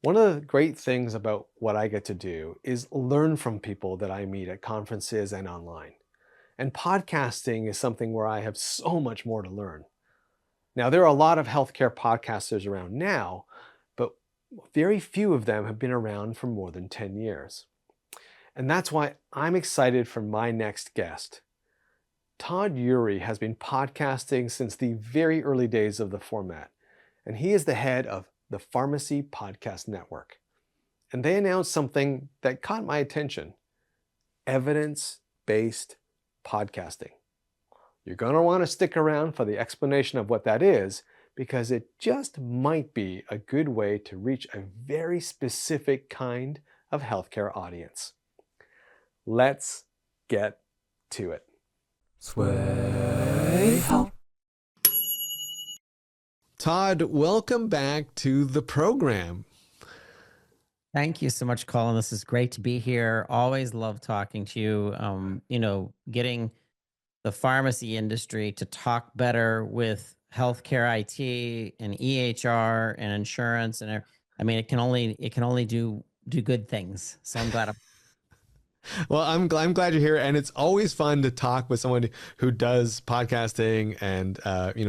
One of the great things about what I get to do is learn from people that I meet at conferences and online. And podcasting is something where I have so much more to learn. Now, there are a lot of healthcare podcasters around now, but very few of them have been around for more than 10 years. And that's why I'm excited for my next guest. Todd Eury has been podcasting since the very early days of the format, and he is the head of the Pharmacy Podcast Network. And they announced something that caught my attention: evidence based podcasting. You're going to want to stick around for the explanation of what that is, because it just might be a good way to reach a very specific kind of healthcare audience. Let's get to it. Swaay.Health. Todd, welcome back to the program. Thank you so much, Colin. This is great to be here. Always love talking to you. Getting the pharmacy industry to talk better with healthcare IT and EHR and insurance, and I mean, it can only do good things. So I'm glad. Well, I'm glad you're here, and it's always fun to talk with someone who does podcasting and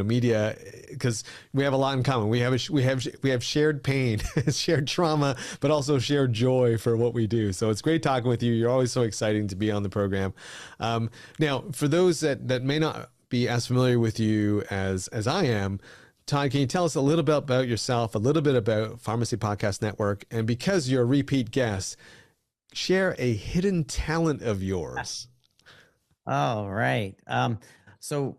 media, because we have a lot in common. We have shared pain, shared trauma, but also shared joy for what we do. So it's great talking with you. You're always so exciting to be on the program. Now, for those that may not be as familiar with you as I am, Todd, can you tell us a little bit about yourself, a little bit about Pharmacy Podcast Network, and because you're a repeat guest, share a hidden talent of yours. All right. So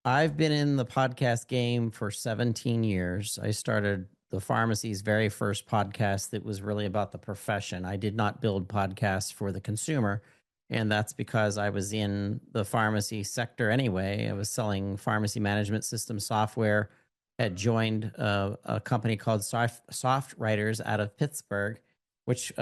I've been in the podcast game for 17 years. I started the pharmacy's very first podcast that was really about the profession. I did not build podcasts for the consumer, and that's because I was in the pharmacy sector anyway. I was selling pharmacy management system software, had joined a company called Soft Writers out of Pittsburgh, which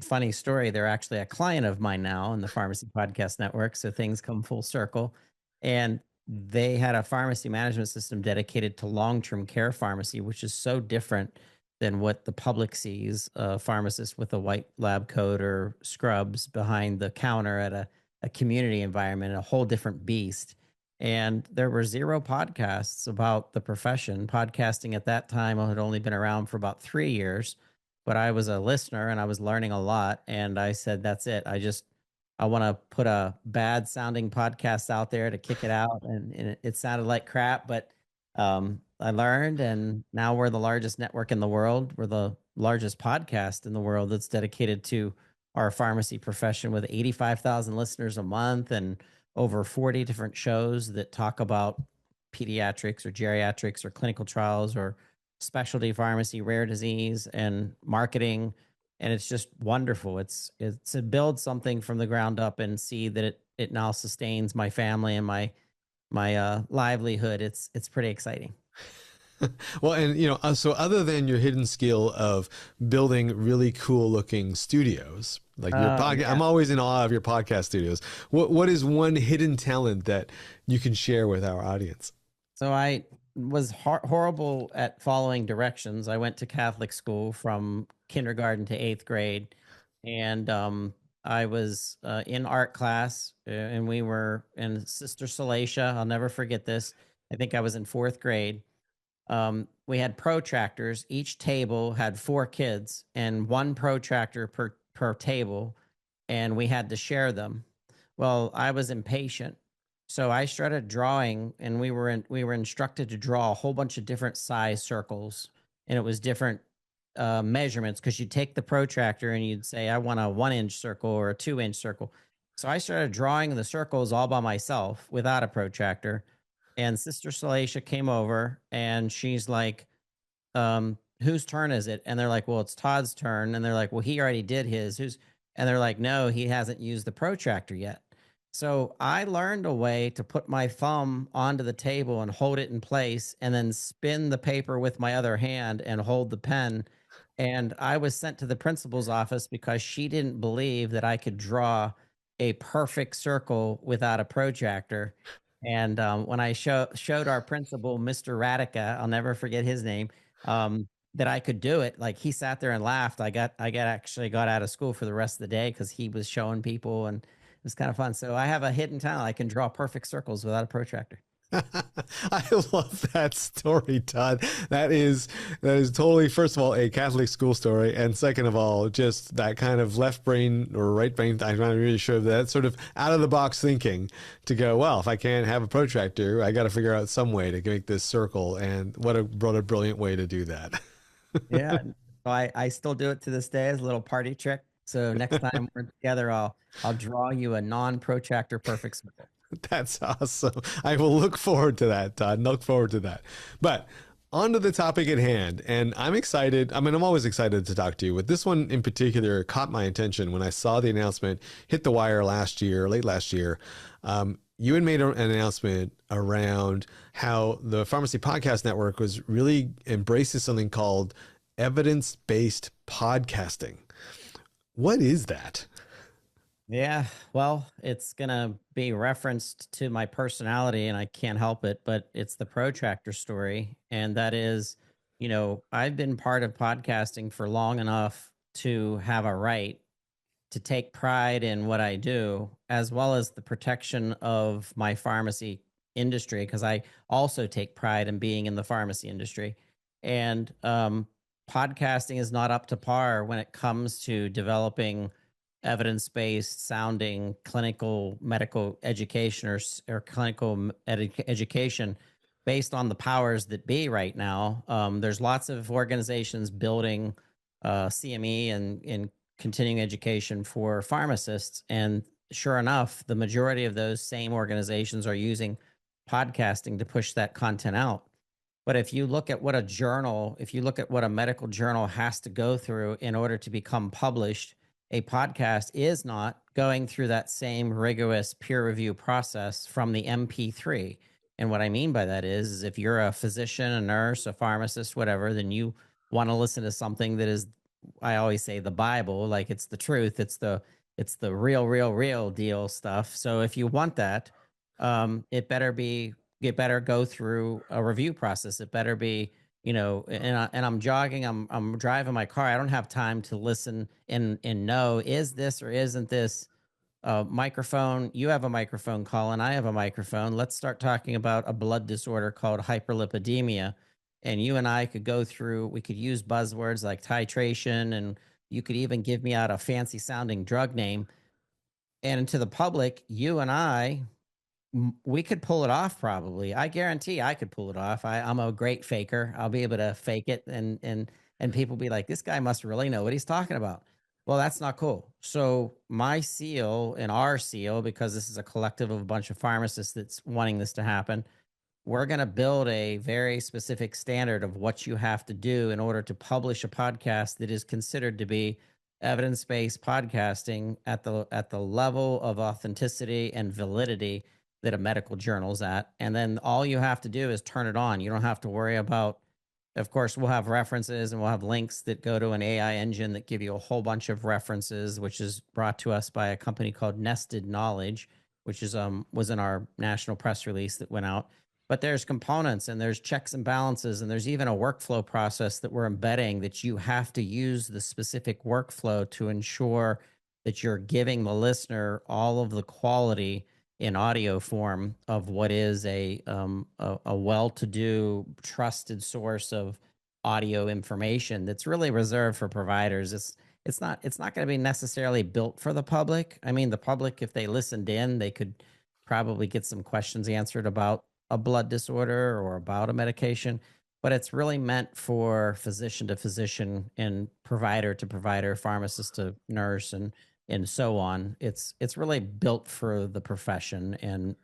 funny story, they're actually a client of mine now in the Pharmacy Podcast Network. So things come full circle. And they had a pharmacy management system dedicated to long-term care pharmacy, which is so different than what the public sees. A pharmacist with a white lab coat or scrubs behind the counter at a community environment, a whole different beast. And there were zero podcasts about the profession. Podcasting at that time had only been around for about 3 years, but I was a listener and I was learning a lot. And I said, that's it. I want to put a bad sounding podcast out there to kick it out. And it sounded like crap, but I learned, and now we're the largest network in the world. We're the largest podcast in the world that's dedicated to our pharmacy profession, with 85,000 listeners a month and over 40 different shows that talk about pediatrics or geriatrics or clinical trials or specialty pharmacy, rare disease, and marketing. And it's just wonderful. It's to build something from the ground up and see that it now sustains my family and my livelihood. It's pretty exciting. Well, and so other than your hidden skill of building really cool looking studios, like your podcast, Yeah. I'm always in awe of your podcast studios. What is one hidden talent that you can share with our audience? So I was horrible at following directions. I went to Catholic school from kindergarten to 8th grade, and I was in art class, and we were in Sister Salacia. I'll never forget this. I think I was in 4th grade. We had protractors. Each table had 4 kids, and one protractor per table, and we had to share them. Well, I was impatient, so I started drawing, and we were instructed to draw a whole bunch of different size circles, and it was different measurements, because you'd take the protractor and you'd say, I want a 1-inch circle or a 2-inch circle. So I started drawing the circles all by myself without a protractor. And Sister Salacia came over and she's like, whose turn is it? And they're like, well, it's Todd's turn. And they're like, well, he already did his. And they're like, no, he hasn't used the protractor yet. So I learned a way to put my thumb onto the table and hold it in place, and then spin the paper with my other hand and hold the pen. And I was sent to the principal's office because she didn't believe that I could draw a perfect circle without a protractor. And when I showed our principal, Mr. Radica, I'll never forget his name, that I could do it. Like he sat there and laughed. Actually got out of school for the rest of the day because he was showing people, and it was kind of fun. So I have a hidden talent. I can draw perfect circles without a protractor. I love that story, Todd. That is totally, first of all, a Catholic school story, and second of all, just that kind of left brain or right brain. I'm not really sure of that sort of out of the box thinking to go. Well, if I can't have a protractor, I got to figure out some way to make this circle. And what a brilliant way to do that. Yeah. So I still do it to this day as a little party trick. So next time we're together, I'll draw you a non-protractor perfect circle. That's awesome. I will look forward to that, Todd. Look forward to that. But on to the topic at hand. And I'm excited. I mean, I'm always excited to talk to you, but this one in particular caught my attention when I saw the announcement hit the wire last year, late last year. You had made an announcement around how the Pharmacy Podcast Network was really embracing something called evidence-based podcasting. What is that? Yeah, well, it's going to be referenced to my personality and I can't help it, but it's the protractor story. And that is, I've been part of podcasting for long enough to have a right to take pride in what I do, as well as the protection of my pharmacy industry, because I also take pride in being in the pharmacy industry. And podcasting is not up to par when it comes to developing evidence-based sounding clinical medical education or clinical education based on the powers that be right now. There's lots of organizations building CME and continuing education for pharmacists. And sure enough, the majority of those same organizations are using podcasting to push that content out. But if you look at what a medical journal has to go through in order to become published, a podcast is not going through that same rigorous peer review process from the MP3. And what I mean by that is if you're a physician, a nurse, a pharmacist, whatever, then you want to listen to something that is, I always say, the Bible, like it's the truth, it's the real deal stuff. So if you want that, it better go through a review process. It better be, and I'm jogging, I'm driving my car. I don't have time to listen and know, is this or isn't this microphone? You have a microphone, Colin. I have a microphone. Let's start talking about a blood disorder called hyperlipidemia. And you and I could go through, we could use buzzwords like titration, and you could even give me out a fancy sounding drug name. And to the public, you and we could pull it off probably. I guarantee I could pull it off. I'm a great faker. I'll be able to fake it and people be like, this guy must really know what he's talking about. Well, that's not cool. So my seal and our seal, because this is a collective of a bunch of pharmacists that's wanting this to happen, we're going to build a very specific standard of what you have to do in order to publish a podcast that is considered to be evidence-based podcasting at the level of authenticity and validity that a medical journal's at. And then all you have to do is turn it on. You don't have to worry about, of course, we'll have references and we'll have links that go to an AI engine that give you a whole bunch of references, which is brought to us by a company called Nested Knowledge, which is was in our national press release that went out. But there's components and there's checks and balances, and there's even a workflow process that we're embedding that you have to use the specific workflow to ensure that you're giving the listener all of the quality in audio form of what is a well-to-do, trusted source of audio information that's really reserved for providers. It's not going to be necessarily built for the public. I mean, the public, if they listened in, they could probably get some questions answered about a blood disorder or about a medication, but it's really meant for physician to physician and provider to provider, pharmacist to nurse, and so on. It's really built for the profession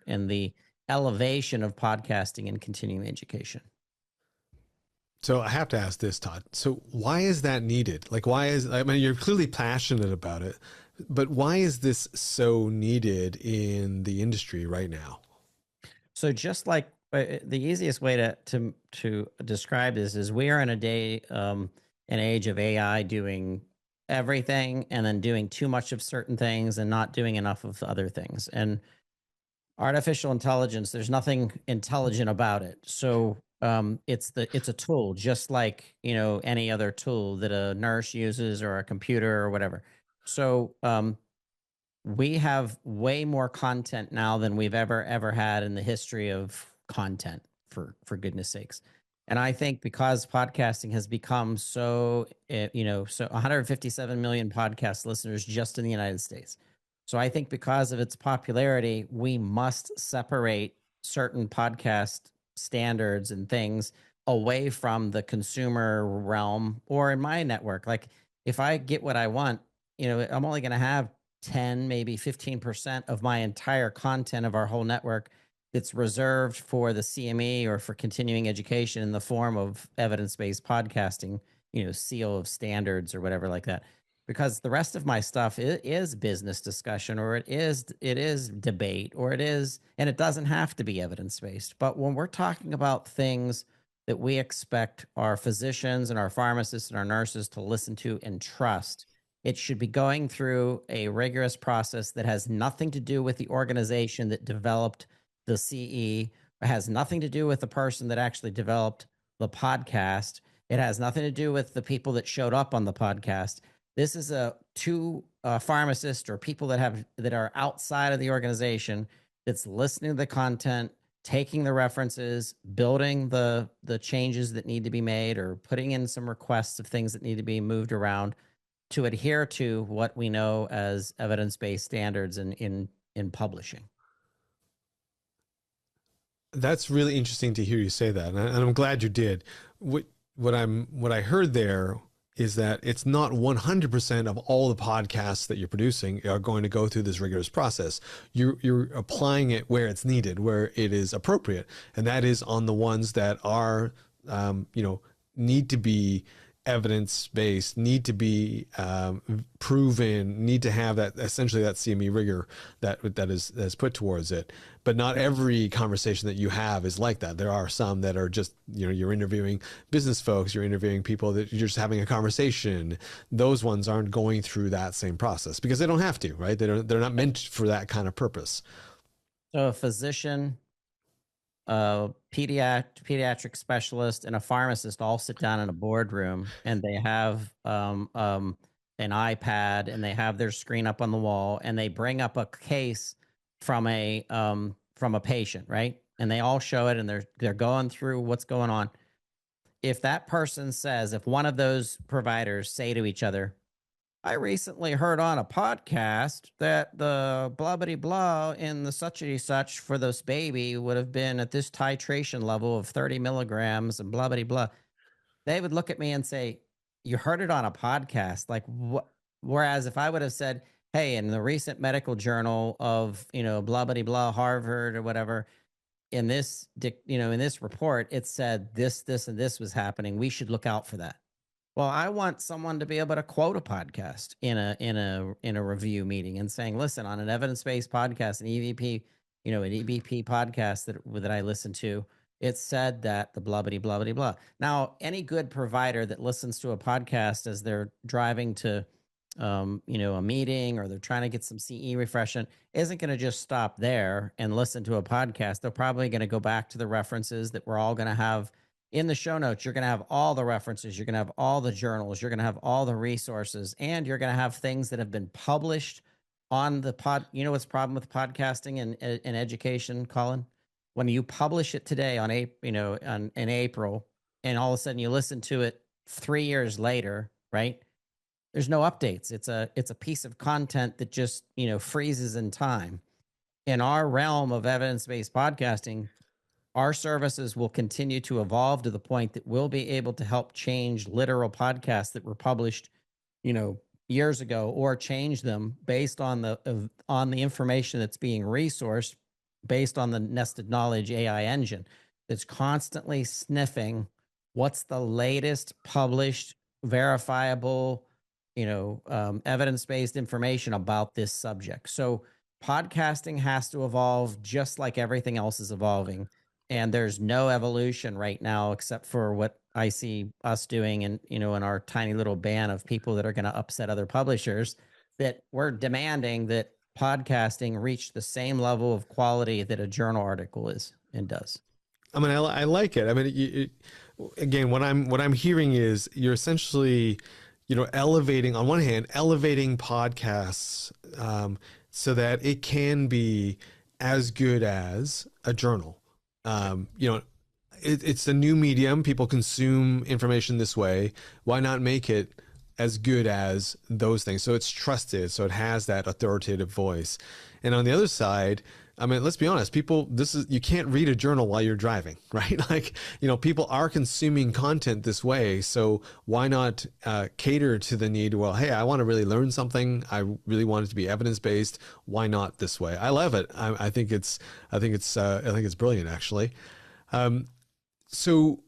and the elevation of podcasting and continuing education. So I have to ask this, Todd. So why is that needed? Like, I mean, you're clearly passionate about it, but why is this so needed in the industry right now? So just like the easiest way to describe this is we are in an age of AI doing everything and then doing too much of certain things and not doing enough of other things. And artificial intelligence, there's nothing intelligent about it. So It's a tool, just like, any other tool that a nurse uses or a computer or whatever. So we have way more content now than we've ever had in the history of content, for goodness sakes. And I think because podcasting has become so, so 157 million podcast listeners just in the United States. So I think because of its popularity, we must separate certain podcast standards and things away from the consumer realm, or in my network. Like, if I get what I want, I'm only going to have 10, maybe 15% of my entire content of our whole network that's reserved for the CME or for continuing education in the form of evidence-based podcasting, seal of standards or whatever like that. Because the rest of my stuff is business discussion, or it is debate, or it is, and it doesn't have to be evidence-based. But when we're talking about things that we expect our physicians and our pharmacists and our nurses to listen to and trust, it should be going through a rigorous process that has nothing to do with the organization that developed the CE. It has nothing to do with the person that actually developed the podcast. It has nothing to do with the people that showed up on the podcast. This is a two pharmacists or people that are outside of the organization that's listening to the content, taking the references, building the changes that need to be made, or putting in some requests of things that need to be moved around to adhere to what we know as evidence-based standards in publishing. That's really interesting to hear you say that, and I'm glad you did. What I heard there is that it's not 100% of all the podcasts that you're producing are going to go through this rigorous process. You're applying it where it's needed, where it is appropriate, and that is on the ones that are, need to be evidence-based, need to be proven, need to have that, essentially that CME rigor that is put towards it. But not every conversation that you have is like that. There are some that are just, you're interviewing business folks, you're interviewing people that you're just having a conversation. Those ones aren't going through that same process because they don't have to, right? They're not meant for that kind of purpose. So a physician, a pediatric specialist, and a pharmacist all sit down in a boardroom, and they have an iPad, and they have their screen up on the wall, and they bring up a case from a patient, right? And they all show it, and they're going through what's going on. If that person says, if one of those providers say to each other, I recently heard on a podcast that the blah blah blah in the such and such for this baby would have been at this titration level of 30 milligrams and blah blah blah. They would look at me and say, "You heard it on a podcast." Like what? Whereas if I would have said, "Hey, in the recent medical journal of blah blah blah Harvard or whatever, in this in this report, it said this and this was happening. We should look out for that." Well, I want someone to be able to quote a podcast in a review meeting and saying, "Listen, on an evidence-based podcast, an EVP, an EBP podcast that I listen to, it said that the blah blah blah blah blah." Now, any good provider that listens to a podcast as they're driving to, a meeting, or they're trying to get some CE refreshment, isn't going to just stop there and listen to a podcast. They're probably going to go back to the references that we're all going to have in the show notes. You're going to have all the references, you're going to have all the journals, you're going to have all the resources, and you're going to have things that have been published on the pod. What's the problem with podcasting and education, Colin? When you publish it today in April, and all of a sudden you listen to it 3 years later, right? There's no updates. It's a piece of content that just freezes in time. In our realm of evidence-based podcasting, our services will continue to evolve to the point that we'll be able to help change literal podcasts that were published, years ago, or change them based on the information that's being resourced, based on the nested knowledge AI engine that's constantly sniffing what's the latest published, verifiable, evidence-based information about this subject. So podcasting has to evolve just like everything else is evolving. And there's no evolution right now except for what I see us doing in our tiny little band of people that are going to upset other publishers, that we're demanding that podcasting reach the same level of quality that a journal article is and does. I mean, I like it. I mean, again, what I'm hearing is you're essentially, elevating on one hand, elevating podcasts, so that it can be as good as a journal. You know, it's a new medium. People consume information this way. Why not make it as good as those things? So it's trusted. So it has that authoritative voice. And on the other side, I mean, let's be honest, people, you can't read a journal while you're driving, right? Like, people are consuming content this way. So why not cater to the need? Well, hey, I want to really learn something. I really want it to be evidence-based. Why not this way? I love it. I think it's brilliant, actually. Um, so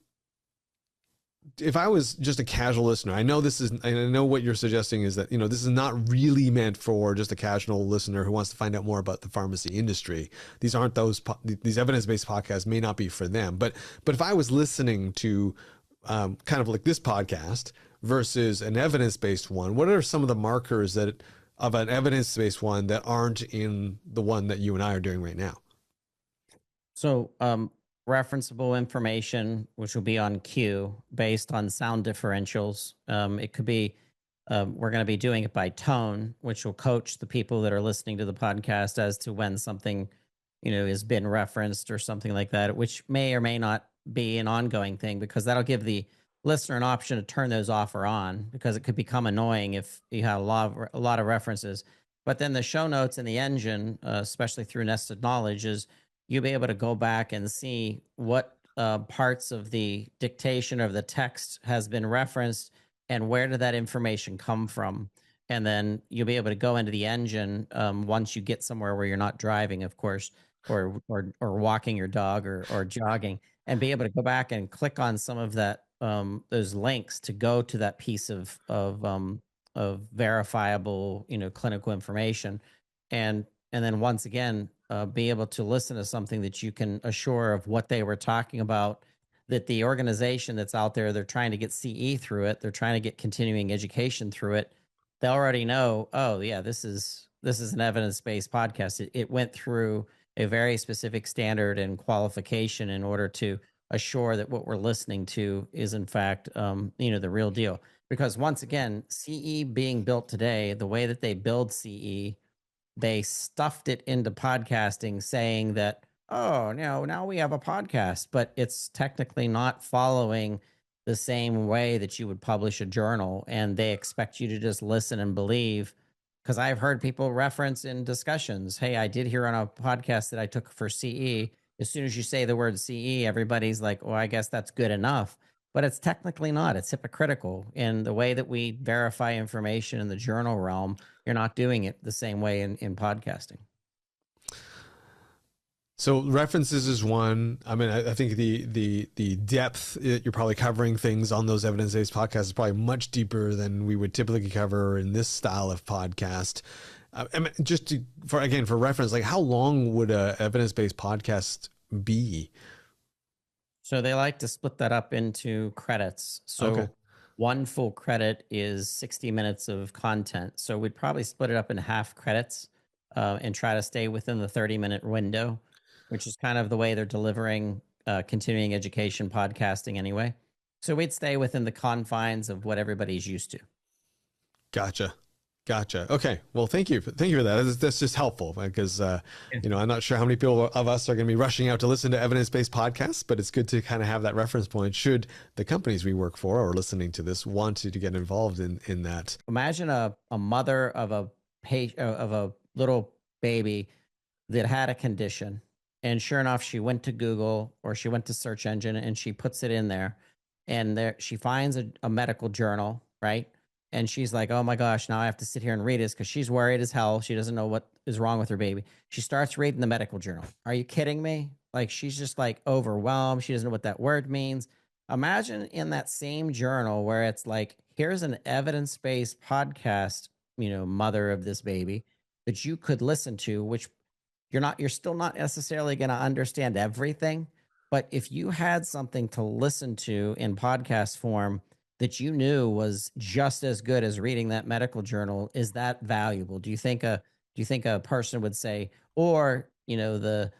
if I was just a casual listener, I know what you're suggesting is that, this is not really meant for just a casual listener who wants to find out more about the pharmacy industry. These evidence-based podcasts may not be for them, but if I was listening to kind of like this podcast versus an evidence-based one, what are some of the markers of an evidence-based one that aren't in the one that you and I are doing right now? So, referenceable information, which will be on cue based on sound differentials. It could be, we're going to be doing it by tone, which will coach the people that are listening to the podcast as to when something, has been referenced or something like that, which may or may not be an ongoing thing, because that'll give the listener an option to turn those off or on, because it could become annoying if you have a lot of references. But then the show notes in the engine, especially through nested knowledge, is you'll be able to go back and see what parts of the dictation of the text has been referenced and where did that information come from. And then you'll be able to go into the engine once you get somewhere where you're not driving, of course, or walking your dog or jogging, and be able to go back and click on some of that those links to go to that piece of verifiable clinical information, and then once again be able to listen to something that you can assure of what they were talking about, that the organization that's out there, they're trying to get CE through it, they're trying to get continuing education through it. They already know, oh yeah, this is an evidence-based podcast. It went through a very specific standard and qualification in order to assure that what we're listening to is in fact the real deal. Because once again, CE being built today, the way that they build CE, they stuffed it into podcasting, saying that, oh, no, now we have a podcast, but it's technically not following the same way that you would publish a journal. And they expect you to just listen and believe. Because I've heard people reference in discussions, hey, I did hear on a podcast that I took for CE. As soon as you say the word CE, everybody's like, well, I guess that's good enough. But it's technically not. It's hypocritical in the way that we verify information in the journal realm. You're not doing it the same way in podcasting. So references is one. I mean, I think the depth you're probably covering things on those evidence-based podcasts is probably much deeper than we would typically cover in this style of podcast. I mean, for reference, like how long would a evidence-based podcast be? So they like to split that up into credits. So Okay. one full credit is 60 minutes of content. So we'd probably split it up in half credits and try to stay within the 30-minute window, which is kind of the way they're delivering continuing education podcasting anyway. So we'd stay within the confines of what everybody's used to. Gotcha. Gotcha. Okay. Well, thank you. Thank you for that. That's just helpful because, Yeah. I'm not sure how many people of us are going to be rushing out to listen to evidence-based podcasts, but it's good to kind of have that reference point should the companies we work for or listening to this want to get involved in that. Imagine a mother of a little baby that had a condition, and sure enough, she went to Google or she went to search engine and she puts it in there, and there she finds a medical journal, right? And she's like, oh my gosh, now I have to sit here and read this, because she's worried as hell. She doesn't know what is wrong with her baby. She starts reading the medical journal. Are you kidding me? Like, she's just like overwhelmed. She doesn't know what that word means. Imagine in that same journal where it's like, here's an evidence-based podcast, mother of this baby, that you could listen to, which you're still not necessarily going to understand everything. But if you had something to listen to in podcast form that you knew was just as good as reading that medical journal, is that valuable? Do you think a person would say, or the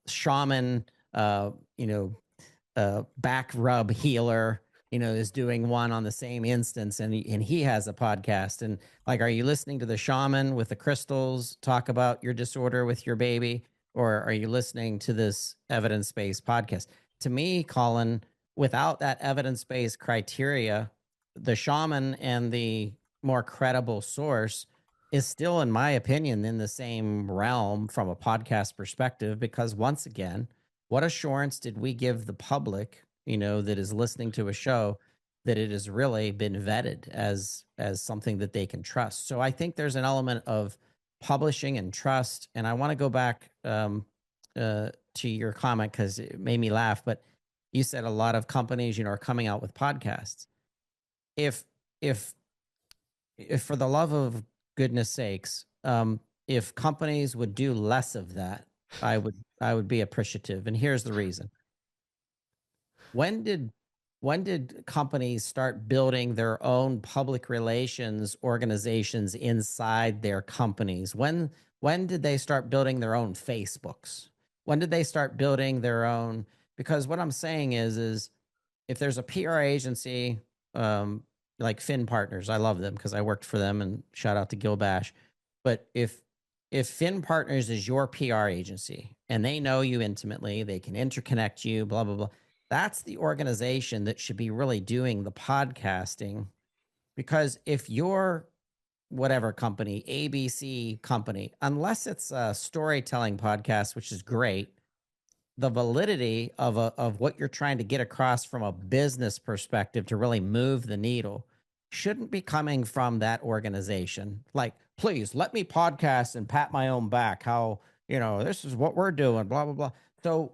shaman uh, you know, back rub healer, is doing one on the same instance, and he has a podcast. And like, are you listening to the shaman with the crystals talk about your disorder with your baby, or are you listening to this evidence-based podcast? To me, Colin, without that evidence-based criteria, the shaman and the more credible source is still, in my opinion, in the same realm from a podcast perspective, because once again, what assurance did we give the public, that is listening to a show, that it has really been vetted as something that they can trust? So I think there's an element of publishing and trust. And I want to go back to your comment because it made me laugh. But you said a lot of companies, are coming out with podcasts. If if if for the love of goodness sakes, if companies would do less of that, I would be appreciative. And here's the reason. When did when did companies start building their own public relations organizations inside their companies? When did they start building their own Facebooks? When did they start building their own? Because what I'm saying is if there's a PR agency, um, like Finn Partners, I love them because I worked for them, and shout out to Gil Bash. But if Finn Partners is your PR agency and they know you intimately, they can interconnect you, blah blah blah. That's the organization that should be really doing the podcasting. Because if you're whatever company, ABC company, unless it's a storytelling podcast, which is great, the validity of what you're trying to get across from a business perspective to really move the needle shouldn't be coming from that organization. Like, please let me podcast and pat my own back. How, this is what we're doing, blah, blah, blah. So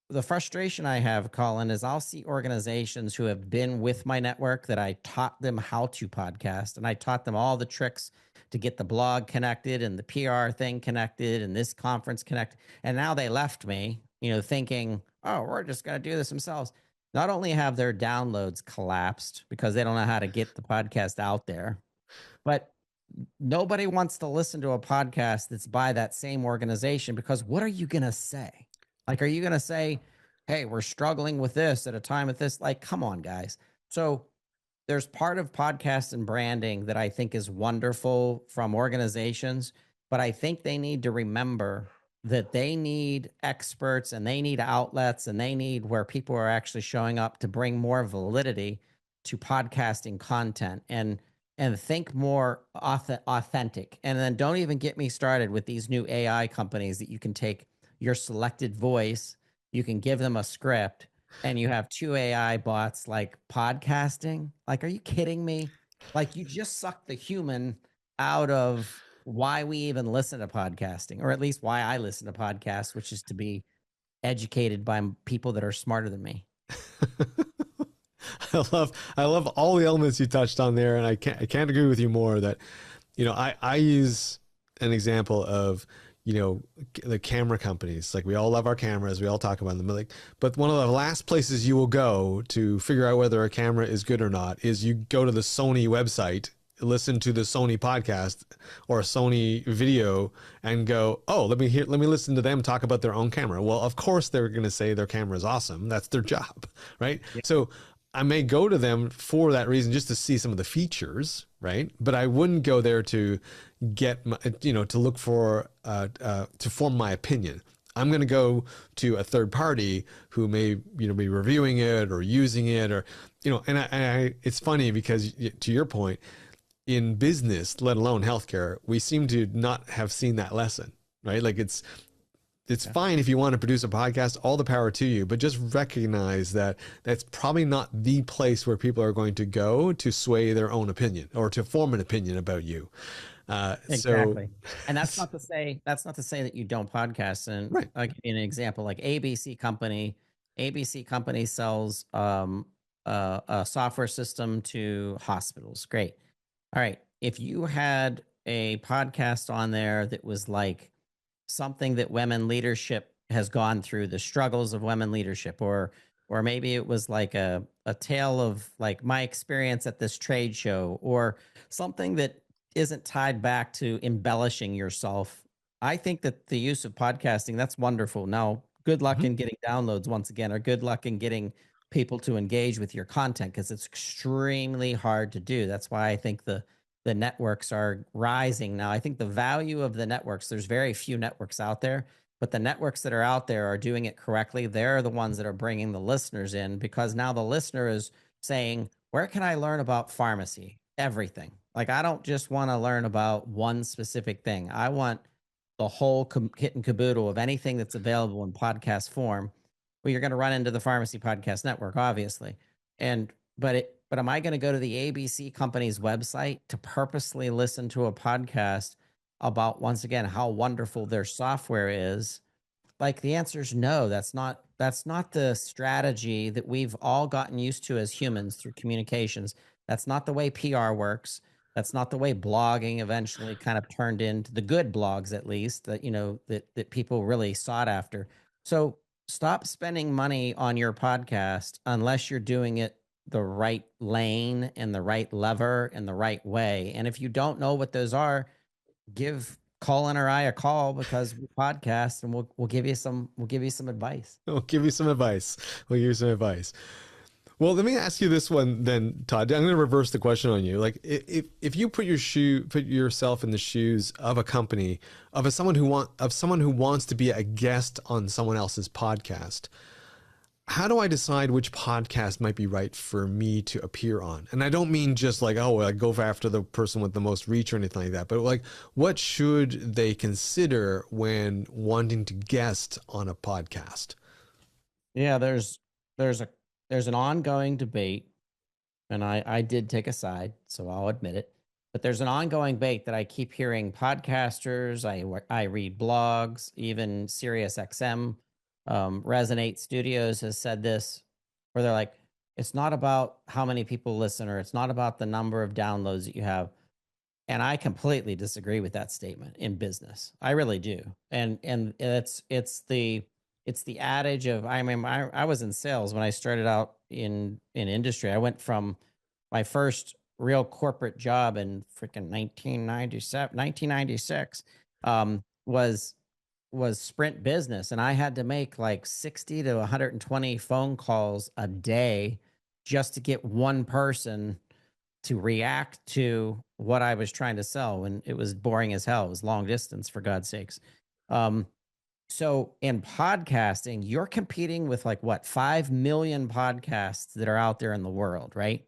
the frustration I have, Colin, is I'll see organizations who have been with my network that I taught them how to podcast, and I taught them all the tricks to get the blog connected and the PR thing connected and this conference connected. And now they left me, thinking, oh, we're just going to do this themselves. Not only have their downloads collapsed because they don't know how to get the podcast out there, but nobody wants to listen to a podcast that's by that same organization, because what are you going to say? Like, are you going to say, hey, we're struggling with this at a time at this? Like, come on, guys. So there's part of podcast and branding that I think is wonderful from organizations, but I think they need to remember that they need experts and they need outlets and they need where people are actually showing up to bring more validity to podcasting content, and think more authentic. And then don't even get me started with these new AI companies that you can take your selected voice, you can give them a script, and you have two AI bots like podcasting. Like, are you kidding me? Like, you just suck the human out of why we even listen to podcasting, or at least why I listen to podcasts, which is to be educated by people that are smarter than me. I love all the elements you touched on there, and I can't agree with you more that, I use an example of, the camera companies. Like, we all love our cameras, we all talk about them, but one of the last places you will go to figure out whether a camera is good or not is you go to the Sony website, listen to the Sony podcast or a Sony video, and go, oh, let me listen to them talk about their own camera. Well, of course they're going to say their camera is awesome. That's their job, right? Yeah. So I may go to them for that reason, just to see some of the features, right? But I wouldn't go there to get my, to look for, to form my opinion. I'm going to go to a third party who may, be reviewing it or using it, or, it's funny because, to your point, in business, let alone healthcare, we seem to not have seen that lesson, right? Like, it's fine if you want to produce a podcast, all the power to you, but just recognize that that's probably not the place where people are going to go to sway their own opinion or to form an opinion about you. Exactly. And that's not to say that you don't podcast. And right. I'll give you an example, like ABC company sells a software system to hospitals. Great. All right. If you had a podcast on there that was like something that women leadership has gone through, the struggles of women leadership, or maybe it was like a tale of like my experience at this trade show, or something that isn't tied back to embellishing yourself, I think that the use of podcasting, that's wonderful. Now, good luck Mhm. in getting downloads once again, or good luck in getting people to engage with your content, because it's extremely hard to do. That's why I think the networks are rising now. I think the value of the networks, there's very few networks out there, but the networks that are out there are doing it correctly. They're the ones that are bringing the listeners in, because now the listener is saying, where can I learn about pharmacy? Everything. Like, I don't just want to learn about one specific thing. I want the whole kit and caboodle of anything that's available in podcast form. Well, you're going to run into the Pharmacy Podcast Network, obviously. And but am I going to go to the ABC company's website to purposely listen to a podcast about, once again, how wonderful their software is? Like, the answer is no. That's not the strategy that we've all gotten used to as humans through communications. That's not the way PR works. That's not the way blogging eventually kind of turned into the good blogs, at least, that that people really sought after. So stop spending money on your podcast unless you're doing it the right lane and the right lever and the right way. And if you don't know what those are, give Colin or I a call, because we podcast, and we'll give you some advice. I'll give you some advice. We'll give you some advice. Well, let me ask you this one then, Todd. I'm going to reverse the question on you. Like, if you put yourself in the shoes of a company, someone who wants to be a guest on someone else's podcast, how do I decide which podcast might be right for me to appear on? And I don't mean just like, oh, I go after the person with the most reach or anything like that, but like, what should they consider when wanting to guest on a podcast? Yeah, there's a there's an ongoing debate, and I did take a side, so I'll admit it. But there's an ongoing debate that I keep hearing podcasters. I read blogs, even SiriusXM, Resonate Studios has said this, where they're like, it's not about how many people listen, or it's not about the number of downloads that you have. And I completely disagree with that statement in business. I really do. And it's the adage of, I mean, I was in sales when I started out in industry. I went from my first real corporate job in freaking 1996, was Sprint Business, and I had to make like 60 to 120 phone calls a day just to get one person to react to what I was trying to sell, when it was boring as hell. It was long distance, for God's sakes. Um, so in podcasting, you're competing with like, what, 5 million podcasts that are out there in the world, right?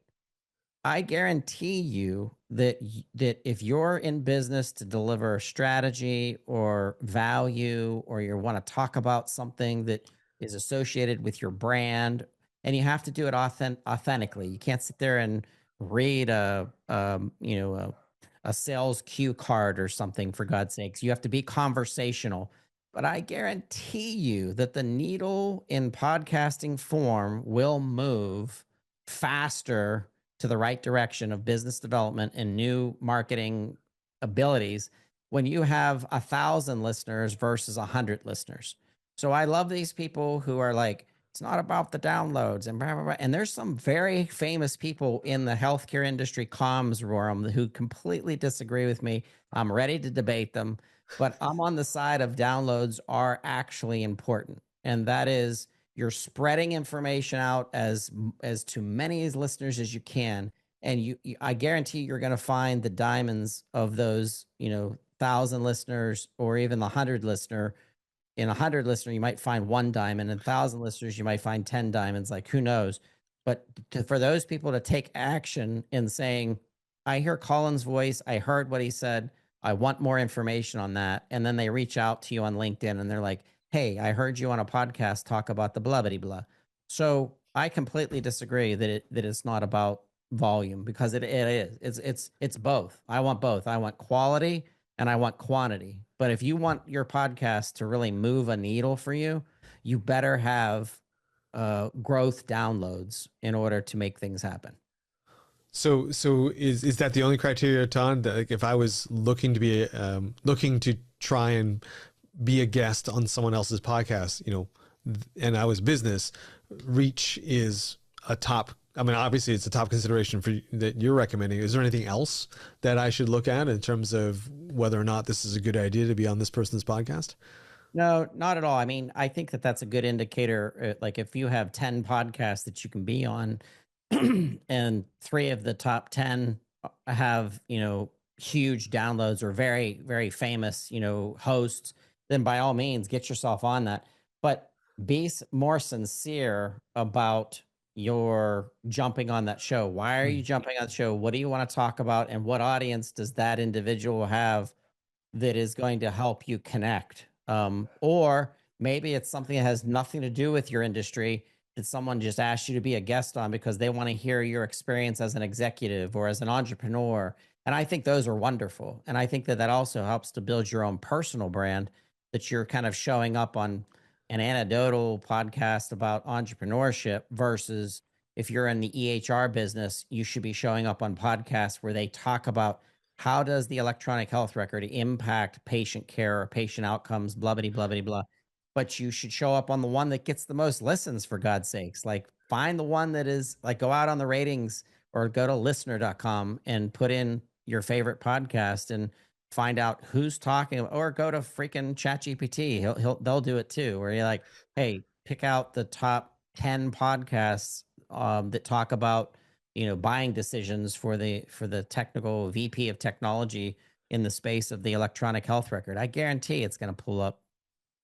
I guarantee you that that if you're in business to deliver strategy or value, or you want to talk about something that is associated with your brand, and you have to do it authentically. You can't sit there and read a sales cue card or something, for God's sakes. You have to be conversational. But I guarantee you that the needle in podcasting form will move faster to the right direction of business development and new marketing abilities when you have 1,000 listeners versus 100 listeners. So I love these people who are like, it's not about the downloads and blah, blah, blah. And there's some very famous people in the healthcare industry comms room who completely disagree with me. I'm ready to debate them, but I'm on the side of downloads are actually important. And that is, you're spreading information out as to many listeners as you can, and I guarantee you're going to find the diamonds of those 1,000 listeners, or even the 100 listener. In 100 listener, you might find one diamond. In 1,000 listeners, you might find 10 diamonds. Like, who knows? But for those people to take action in saying, I hear Colin's voice, I heard what he said, I want more information on that, and then they reach out to you on LinkedIn and they're like, hey, I heard you on a podcast talk about the blah blah blah. So I completely disagree that it's not about volume, because it is. It's both. I want both. I want quality and I want quantity. But if you want your podcast to really move a needle for you, you better have growth downloads in order to make things happen. So is that the only criteria, Todd? That, like, if I was looking to be looking to try and be a guest on someone else's podcast, and I was business, reach is a top. I mean, obviously, it's a top consideration for that you're recommending. Is there anything else that I should look at in terms of whether or not this is a good idea to be on this person's podcast? No, not at all. I mean, I think that that's a good indicator. Like if you have 10 podcasts that you can be on, and three of the top 10 have, huge downloads or very, very famous, hosts, then by all means, get yourself on that. But be more sincere about your jumping on that show. Why are you Mm. jumping on the show? What do you want to talk about? And what audience does that individual have that is going to help you connect? Or maybe it's something that has nothing to do with your industry that someone just asked you to be a guest on because they want to hear your experience as an executive or as an entrepreneur. And I think those are wonderful. And I think that that also helps to build your own personal brand, that you're kind of showing up on an anecdotal podcast about entrepreneurship versus if you're in the EHR business, you should be showing up on podcasts where they talk about how does the electronic health record impact patient care or patient outcomes, blah, blah, blah, blah, blah. But you should show up on the one that gets the most listens, for God's sakes. Like find the one that is like, go out on the ratings or go to listener.com and put in your favorite podcast and find out who's talking, or go to freaking ChatGPT. They'll do it too, where you're like, hey, pick out the top 10 podcasts that talk about, buying decisions for the technical VP of technology in the space of the electronic health record. I guarantee it's going to pull up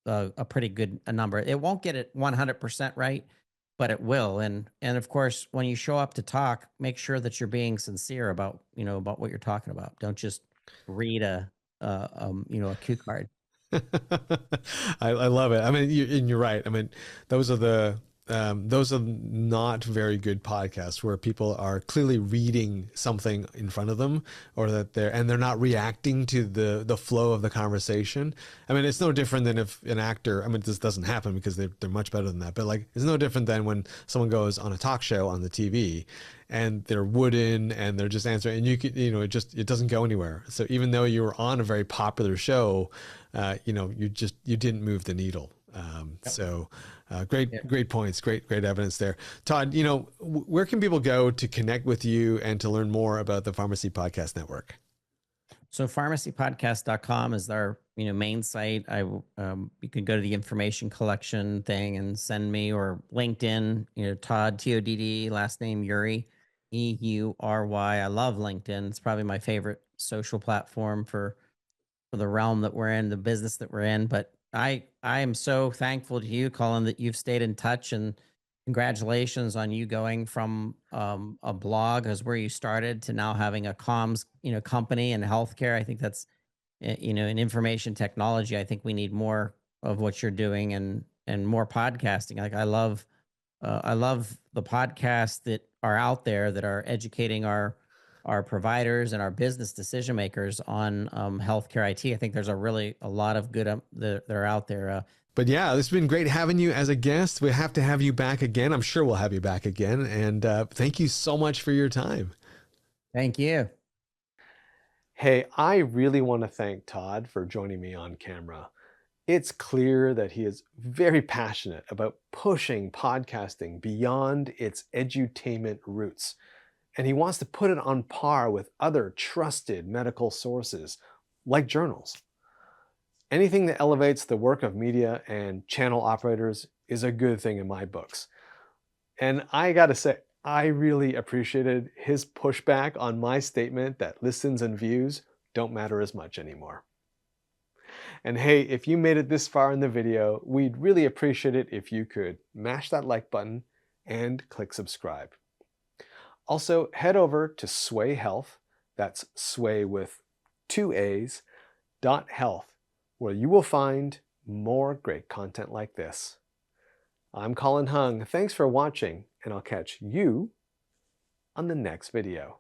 a pretty good number. It won't get it 100% right, but it will. And of course, when you show up to talk, make sure that you're being sincere about, about what you're talking about. Don't just read a cue card. I love it. I mean, and you're right. I mean, those are those are not very good podcasts where people are clearly reading something in front of them, or that they're not reacting to the flow of the conversation. I mean, it's no different than if an actor. I mean, this doesn't happen because they're much better than that. But like, it's no different than when someone goes on a talk show on the TV and they're wooden and they're just answering, and it doesn't go anywhere. So even though you were on a very popular show, you didn't move the needle. Yep. Great points, great evidence there. Todd, where can people go to connect with you and to learn more about the Pharmacy Podcast Network? So pharmacypodcast.com is our main site. You can go to the information collection thing and send me, or LinkedIn, Todd, Todd, last name Eury, Eury. I love LinkedIn. It's probably my favorite social platform for the realm that we're in, the business that we're in. But I am so thankful to you, Colin, that you've stayed in touch, and congratulations on you going from a blog as where you started to now having a comms company in healthcare. I think that's in information technology. I think we need more of what you're doing, and more podcasting. Like I love the podcasts that are out there that are educating our providers and our business decision makers on healthcare IT. I think there's a lot of good that are out there. But yeah, it's been great having you as a guest. We have to have you back again. I'm sure we'll have you back again. And thank you so much for your time. Thank you. Hey, I really want to thank Todd for joining me on camera. It's clear that he is very passionate about pushing podcasting beyond its edutainment roots, and he wants to put it on par with other trusted medical sources like journals. Anything that elevates the work of media and channel operators is a good thing in my books. And I gotta say, I really appreciated his pushback on my statement that listens and views don't matter as much anymore. And hey, if you made it this far in the video, we'd really appreciate it if you could mash that like button and click subscribe. Also, head over to Swaay.Health, that's Sway with 2 A's, .health, where you will find more great content like this. I'm Colin Hung. Thanks for watching, and I'll catch you on the next video.